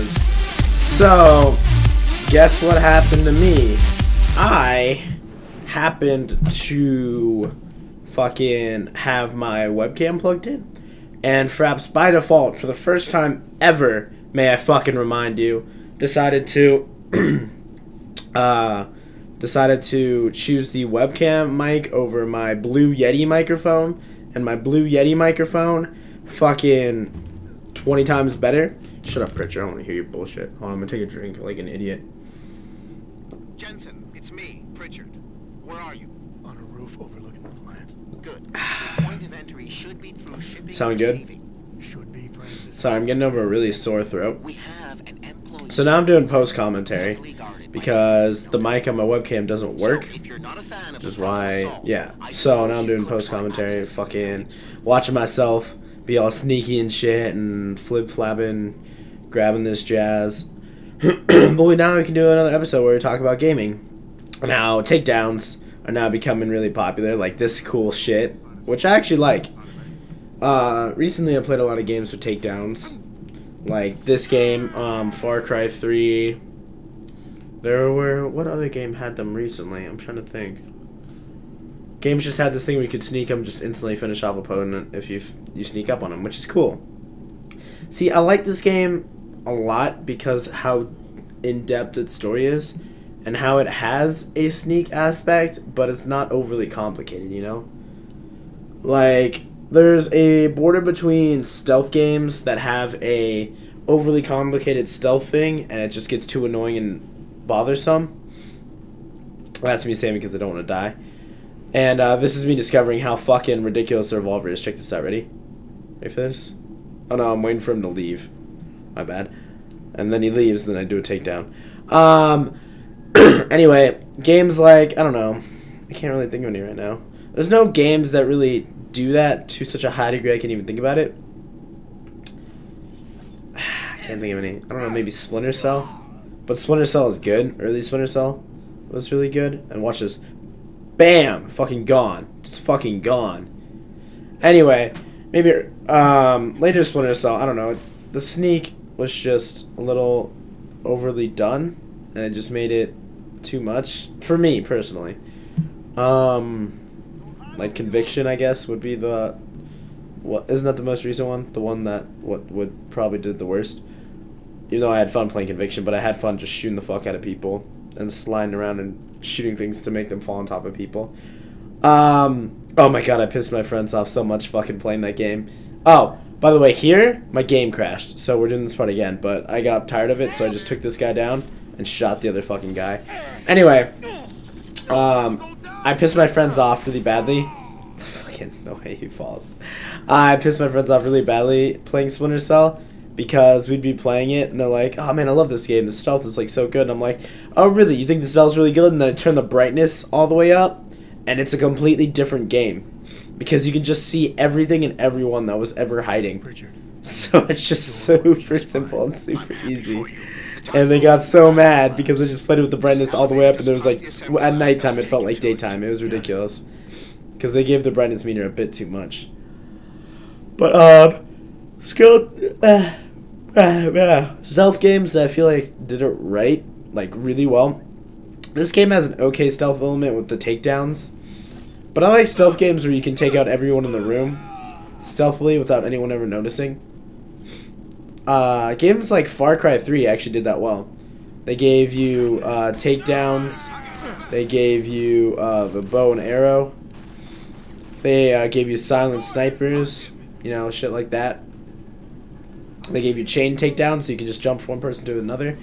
guys. So, guess what happened to me? I happened to fucking have my webcam plugged in, and Fraps by default, for the first time ever, may I fucking remind you, decided to choose the webcam mic over my Blue Yeti microphone, and my Blue Yeti microphone fucking 20 times better. Shut up, Pritchard. I don't want to hear your bullshit. Hold on, I'm gonna take a drink like an idiot. Jensen, it's me, Pritchard. Where are you? On a roof overlooking the plant. Good. The point of entry should be through shipping. Sound good? Should be, Francis. Sorry, I'm getting over a really sore throat. We have an employee. So now I'm doing post commentary because the mic on my webcam doesn't work. If you're not a fan of Which is the problem why, solved, yeah. I So now I'm suppose doing you could post try commentary, accessing fucking the watching myself be all sneaky and shit and flip flapping, grabbing this jazz. But now we can do another episode where we talk about gaming and how takedowns are now becoming really popular, like this cool shit, which I actually like. Recently I played a lot of games with takedowns, like this game, Far Cry 3. What other game had them recently? I'm trying to think. Games just had this thing where you could sneak them, just instantly finish off opponent if you sneak up on them, which is cool. See, I like this game a lot because how in-depth its story is, and how it has a sneak aspect, but it's not overly complicated, you know? Like, there's a border between stealth games that have a overly complicated stealth thing, and it just gets too annoying and bothersome. That's me saying because I don't want to die. And this is me discovering how fucking ridiculous the revolver is. Check this out. Ready? Ready for this? Oh no, I'm waiting for him to leave. My bad. And then he leaves, and then I do a takedown. Anyway, games like, I don't know. I can't really think of any right now. There's no games that really do that to such a high degree I can't even think about it. I can't think of any. I don't know, maybe Splinter Cell? But Splinter Cell is good. Early Splinter Cell was really good. And watch this. Bam! Fucking gone. Just fucking gone. Anyway, maybe later Splinter Cell, I don't know. The sneak was just a little overly done, and it just made it too much for me personally. Like Conviction, I guess, would be the isn't that the most recent one? The one that would probably did the worst. Even though I had fun playing Conviction, but I had fun just shooting the fuck out of people and sliding around and shooting things to make them fall on top of people. Oh my god, I pissed my friends off so much fucking playing that game. Oh, by the way, here, my game crashed, so we're doing this part again, but I got tired of it, so I just took this guy down and shot the other fucking guy. Anyway, I pissed my friends off really badly. Fucking, no way he falls. I pissed my friends off really badly playing Splinter Cell, because we'd be playing it, and they're like, oh man, I love this game, the stealth is like so good, and I'm like, oh really, you think the stealth's really good? And then I turn the brightness all the way up, and it's a completely different game, because you can just see everything and everyone that was ever hiding. So it's just super simple and super easy. And they got so mad because I just played it with the brightness all the way up, and there was like, at nighttime it felt like daytime. It was ridiculous, because they gave the brightness meter a bit too much. But stealth games that I feel like did it right, like really well. This game has an okay stealth element with the takedowns, but I like stealth games where you can take out everyone in the room stealthily without anyone ever noticing. Games like Far Cry 3 actually did that well. They gave you takedowns, they gave you the bow and arrow, they gave you silent snipers, you know, shit like that. They gave you chain takedowns, so you can just jump from one person to another.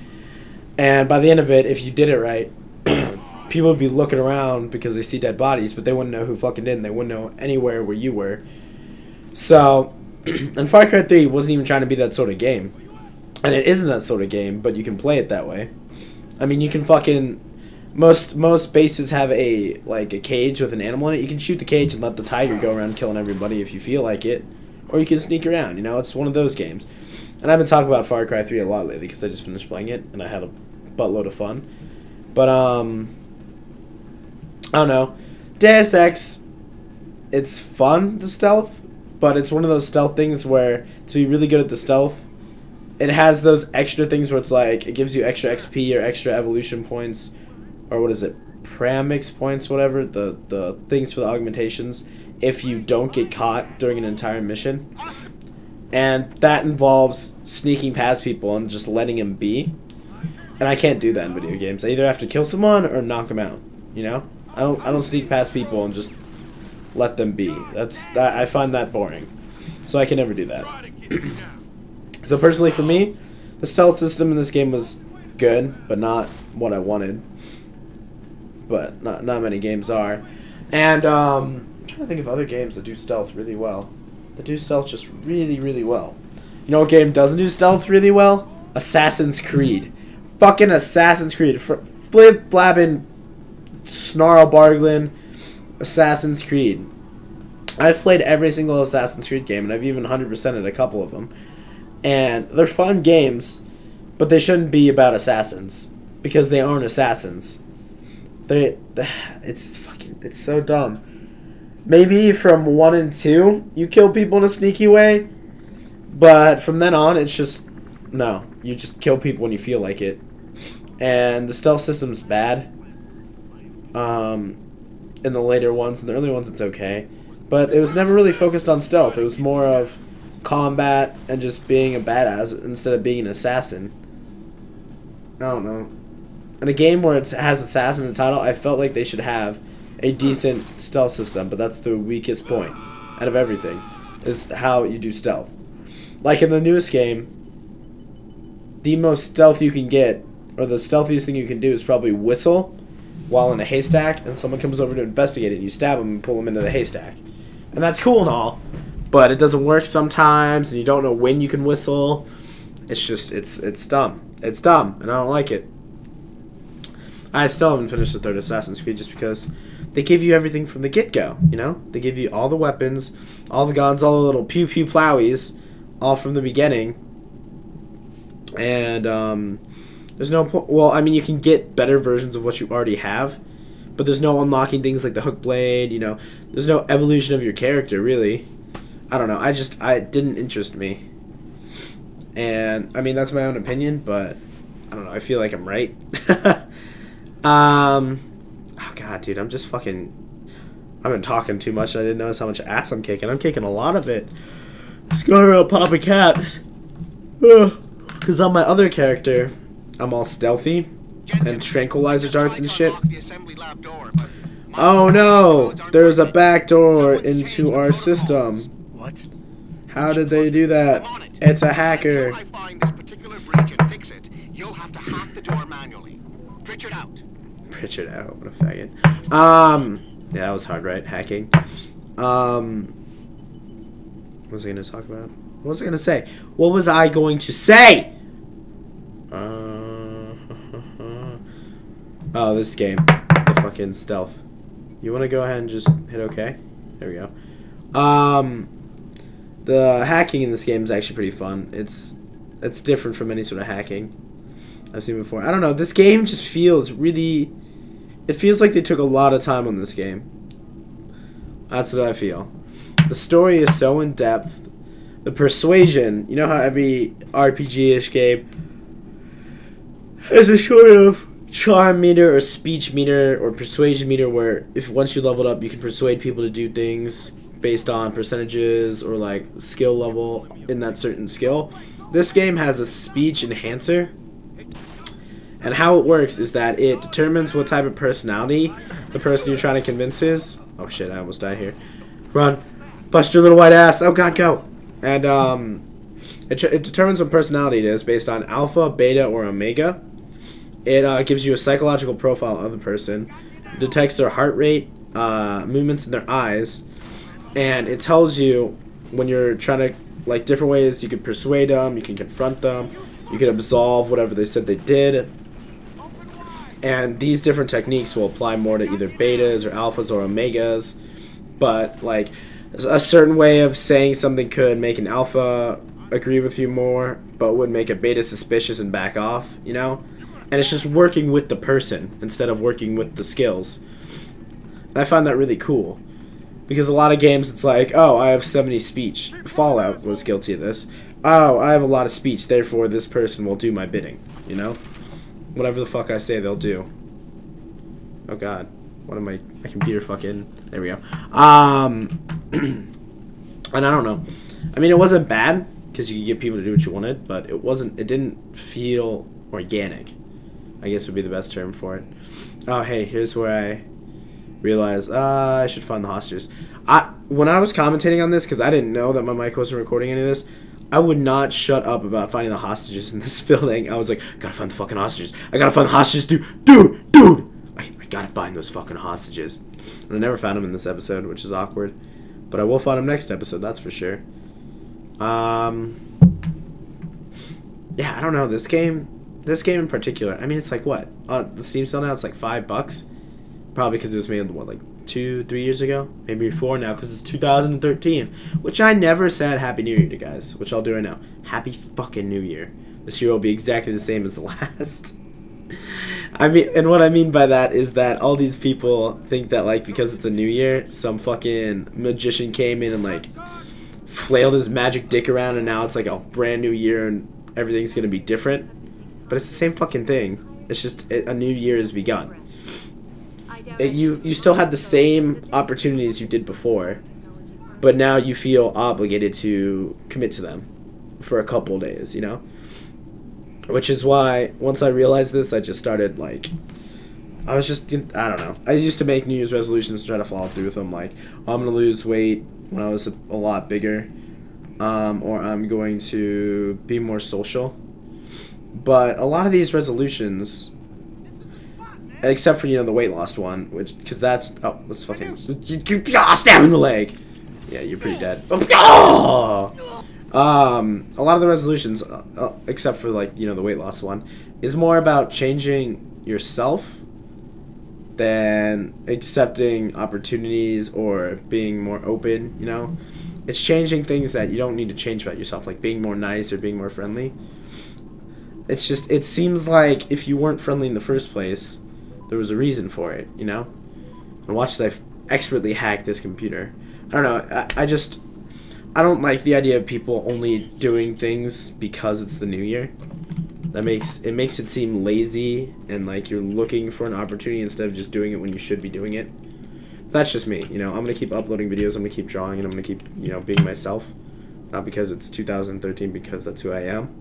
And by the end of it, if you did it right, people would be looking around because they see dead bodies, but they wouldn't know who fucking did, and they wouldn't know anywhere where you were. So, and Far Cry 3 wasn't even trying to be that sort of game. And it isn't that sort of game, but you can play it that way. I mean, you can fucking... Most bases have a cage with an animal in it. You can shoot the cage and let the tiger go around killing everybody if you feel like it. Or you can sneak around, you know, it's one of those games. And I've been talking about Far Cry 3 a lot lately because I just finished playing it and I had a buttload of fun. But, I don't know. Deus Ex, it's fun, the stealth, but it's one of those stealth things where to be really good at the stealth, it has those extra things where it's like it gives you extra XP or extra evolution points, or what is it, Pramix points, whatever, the things for the augmentations, if you don't get caught during an entire mission. And that involves sneaking past people and just letting them be. And I can't do that in video games. I either have to kill someone or knock them out. You know, I don't sneak past people and just let them be. I find that boring. So I can never do that. So personally for me, the stealth system in this game was good, but not what I wanted. But not many games are. And I'm trying to think of other games that do stealth really well. That do stealth just really, really well. You know what game doesn't do stealth really well? Assassin's Creed. Fucking Assassin's Creed. Blib blabbing snarl bargling Assassin's Creed. I've played every single Assassin's Creed game, and I've even 100%ed a couple of them. And they're fun games, but they shouldn't be about assassins, because they aren't assassins. It's so dumb. Maybe from 1 and 2, you kill people in a sneaky way, but from then on, it's just, no. You just kill people when you feel like it. And the stealth system's bad. In the later ones. In the early ones, it's okay. But it was never really focused on stealth. It was more of combat and just being a badass instead of being an assassin. I don't know. In a game where it has assassin in the title, I felt like they should have a decent stealth system, but that's the weakest point out of everything, is how you do stealth. Like in the newest game, the most stealth you can get, or the stealthiest thing you can do, is probably whistle while in a haystack, and someone comes over to investigate it, and you stab them and pull them into the haystack. And that's cool and all, but it doesn't work sometimes, and you don't know when you can whistle. It's just, it's dumb. It's dumb, and I don't like it. I still haven't finished the third Assassin's Creed just because they give you everything from the get-go, you know? They give you all the weapons, all the guns, all the little pew-pew plowies, all from the beginning. And, there's no point. Well, I mean, you can get better versions of what you already have, but there's no unlocking things like the hook blade, you know? There's no evolution of your character, really. I don't know. It didn't interest me. And, I mean, that's my own opinion, but I don't know. I feel like I'm right. Oh god, dude, I'm just fucking... I've been talking too much and I didn't notice how much ass I'm kicking. I'm kicking a lot of it. Let's go around Papa Caps. Because on my other character, I'm all stealthy and tranquilizer darts and shit. Oh no! There's a back door into our system. What? How did they do that? It's a hacker. I find this particular breach and fix it, you'll have to hack the door manually. Pritchard out. Pritchard out, what a faggot. Yeah, that was hard, right? Hacking. What was I gonna talk about? What was I gonna say? What was I going to say? Oh, this game. The fucking stealth. You wanna go ahead and just hit OK? There we go. The hacking in this game is actually pretty fun. It's different from any sort of hacking I've seen before. I don't know. This game just feels really... It feels like they took a lot of time on this game. That's what I feel. The story is so in-depth. The persuasion... You know how every RPG-ish game has a sort of charm meter or speech meter or persuasion meter where if once you leveled up, you can persuade people to do things based on percentages or like skill level in that certain skill. This game has a speech enhancer. And how it works is that it determines what type of personality the person you're trying to convince is. Oh shit, I almost died here. Run. Bust your little white ass. Oh god, go. And it determines what personality it is based on alpha, beta, or omega. It gives you a psychological profile of the person. Detects their heart rate, movements in their eyes. And it tells you when you're trying to, like, different ways you can persuade them, you can confront them, you can absolve whatever they said they did. And these different techniques will apply more to either betas or alphas or omegas. But, like, a certain way of saying something could make an alpha agree with you more, but would make a beta suspicious and back off, you know? And it's just working with the person instead of working with the skills. And I find that really cool. Because a lot of games, it's like, oh, I have 70 speech. Fallout was guilty of this. Oh, I have a lot of speech, therefore this person will do my bidding. You know? Whatever the fuck I say, they'll do. Oh god. What am my computer fucking... There we go. And I don't know. I mean, it wasn't bad, because you could get people to do what you wanted, but it didn't feel organic. I guess would be the best term for it. Oh, hey, here's where I realized I should find the hostages. When I was commentating on this, because I didn't know that my mic wasn't recording any of this, I would not shut up about finding the hostages in this building. I was like, gotta find the fucking hostages. I gotta find the hostages, dude! I gotta find those fucking hostages. And I never found them in this episode, which is awkward. But I will find them next episode, that's for sure. Yeah, I don't know. This game in particular, I mean, it's like what? The Steam sale now, it's like $5. Probably because it was made, what, like 2-3 years ago? Maybe 4 now, because it's 2013. Which I never said Happy New Year to guys, which I'll do right now. Happy fucking New Year. This year will be exactly the same as the last. I mean, and what I mean by that is that all these people think that, like, because it's a new year, some fucking magician came in and, like, flailed his magic dick around and now it's like a brand new year and everything's gonna be different. But it's the same fucking thing. It's just a new year has begun. You still had the same opportunities you did before, but now you feel obligated to commit to them for a couple days, you know? Which is why, once I realized this, I just started, like, I don't know. I used to make New Year's resolutions and try to follow through with them, like, oh, I'm going to lose weight when I was a lot bigger, or I'm going to be more social. But a lot of these resolutions, except for, you know, the weight loss one, because that's, oh, let's fucking, stab in the leg. Yeah, you're pretty dead. A lot of the resolutions, except for, like, you know, the weight loss one, is more about changing yourself than accepting opportunities or being more open, you know? It's changing things that you don't need to change about yourself, like being more nice or being more friendly. It's just, it seems like if you weren't friendly in the first place, there was a reason for it, you know? And watch as I expertly hack this computer. I don't know, I don't like the idea of people only doing things because it's the new year. It makes it seem lazy and like you're looking for an opportunity instead of just doing it when you should be doing it. That's just me, you know. I'm gonna keep uploading videos, I'm gonna keep drawing, and I'm gonna keep, you know, being myself. Not because it's 2013, because that's who I am.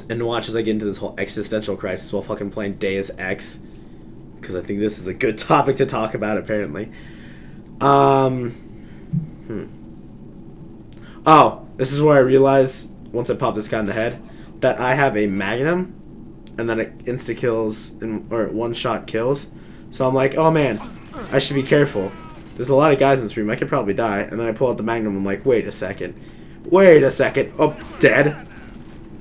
And watch as I get into this whole existential crisis while fucking playing Deus Ex, because I think this is a good topic to talk about, apparently. Oh, this is where I realize, once I pop this guy in the head, that I have a Magnum, and then it insta-kills, or one-shot kills. So I'm like, oh man, I should be careful. There's a lot of guys in this room, I could probably die. And then I pull out the Magnum, I'm like, wait a second. Oh, dead.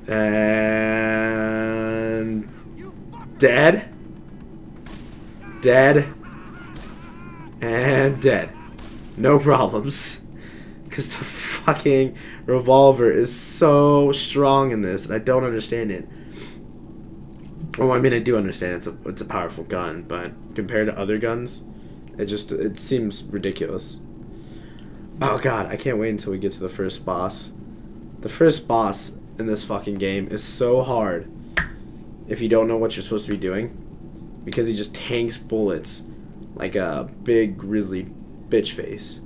And... dead. And dead. No problems. Because the fucking revolver is so strong in this, and I don't understand it. Well, I mean, I do understand it's a powerful gun, but compared to other guns, it seems ridiculous. Oh god, I can't wait until we get to the first boss. The first boss in this fucking game is so hard if you don't know what you're supposed to be doing, because he just tanks bullets like a big grizzly bitch face.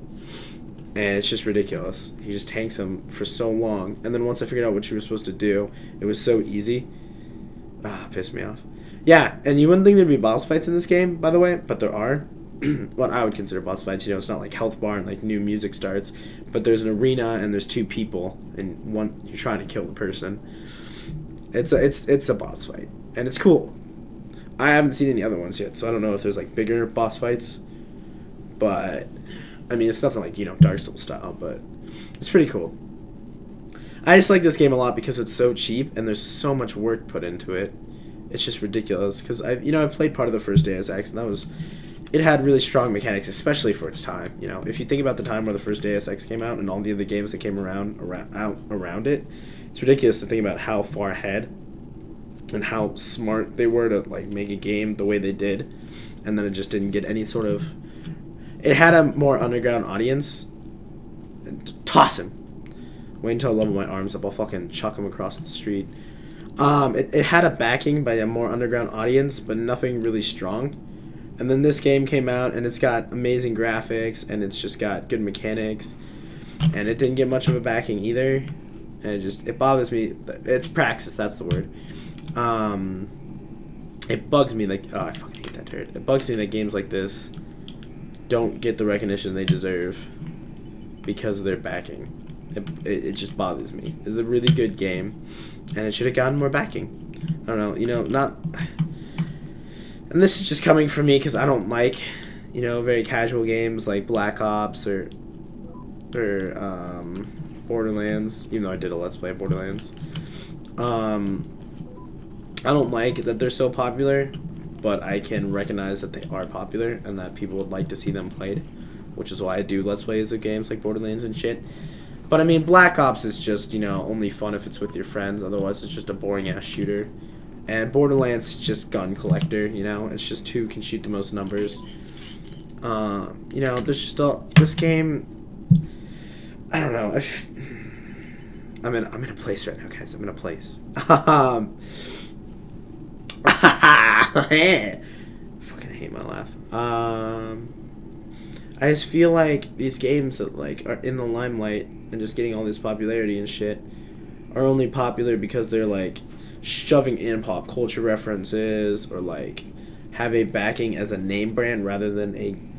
And it's just ridiculous. He just tanks him for so long. And then once I figured out what you were supposed to do, it was so easy. Ah, pissed me off. Yeah, and you wouldn't think there'd be boss fights in this game, by the way, but there are. What I would consider boss fights. You know, it's not like health bar and like new music starts, but there's an arena and there's 2 people, and one you're trying to kill the person. It's a boss fight, and it's cool. I haven't seen any other ones yet, so I don't know if there's like bigger boss fights, but I mean, it's nothing like, you know, Dark Souls style, but it's pretty cool. I just like this game a lot because it's so cheap and there's so much work put into it. It's just ridiculous because I've played part of the first Deus Ex, and it had really strong mechanics, especially for its time. You know, if you think about the time where the first Deus Ex came out and all the other games that came around it, it's ridiculous to think about how far ahead and how smart they were to like make a game the way they did, and then it just didn't get any sort of. It had a more underground audience. And toss him. Wait until I level my arms up. I'll fucking chuck him across the street. It had a backing by a more underground audience, but nothing really strong. And then this game came out, and it's got amazing graphics, and it's just got good mechanics. And it didn't get much of a backing either. And it bothers me. It's praxis, that's the word. It bugs me, like, oh, I fucking hate that turd. It bugs me that games like this don't get the recognition they deserve because of their backing. It just bothers me. It's a really good game, and it should have gotten more backing. I don't know, you know, not... And this is just coming from me because I don't like, you know, very casual games like Black Ops or Borderlands, even though I did a Let's Play of Borderlands. I don't like that they're so popular, but I can recognize that they are popular and that people would like to see them played, which is why I do Let's Plays of games like Borderlands and shit. But I mean, Black Ops is just, you know, only fun if it's with your friends, otherwise it's just a boring ass shooter. And Borderlands is just gun collector, you know, it's just who can shoot the most numbers. You know, there's just this game, I don't know, I'm in a place right now, guys, I'm in a place. Fucking hate my laugh. I just feel like these games that like are in the limelight and just getting all this popularity and shit are only popular because they're like shoving in pop culture references or like have a backing as a name brand rather than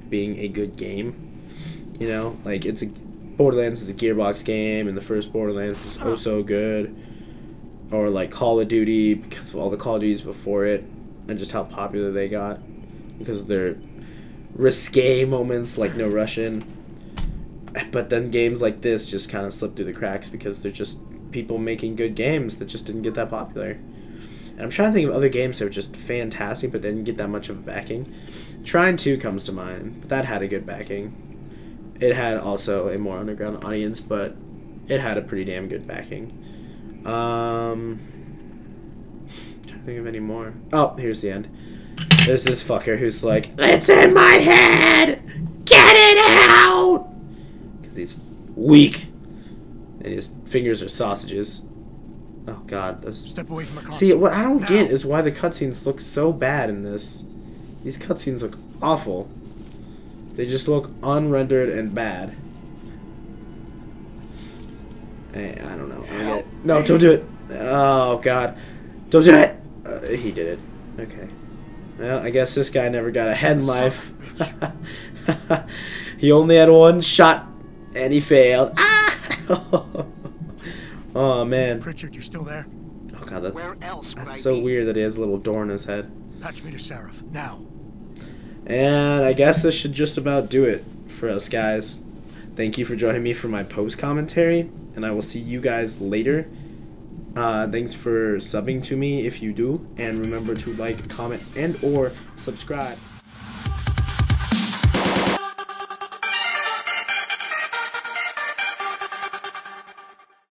being a good game. You know, like Borderlands is a Gearbox game, and the first Borderlands was oh so good. Or like Call of Duty, because of all the Call of Duties before it and just how popular they got because of their risque moments like No Russian. But then games like this just kind of slip through the cracks because they're just people making good games that just didn't get that popular. And I'm trying to think of other games that were just fantastic but didn't get that much of a backing. Trine 2 comes to mind, but that had a good backing. It had also a more underground audience, but it had a pretty damn good backing. I'm trying to think of any more. Oh, here's the end. There's this fucker who's like, "It's in my head! Get it out!" Because he's weak. And his fingers are sausages. Oh god. Step away from the console. See, what I don't get is why the cutscenes look so bad in this. These cutscenes look awful. They just look unrendered and bad. I don't know. No, don't do it. Oh god. Don't do it! He did it. Okay. Well, I guess this guy never got ahead in life. He only had one shot, and he failed. Ah! Oh, man. Pritchard, you still there? Oh, God, Where else would that's I so be? weird that he has a little door in his head. Patch me to Seraph, now. And I guess this should just about do it for us, guys. Thank you for joining me for my post-commentary, and I will see you guys later. Thanks for subbing to me if you do, and remember to like, comment, and or subscribe.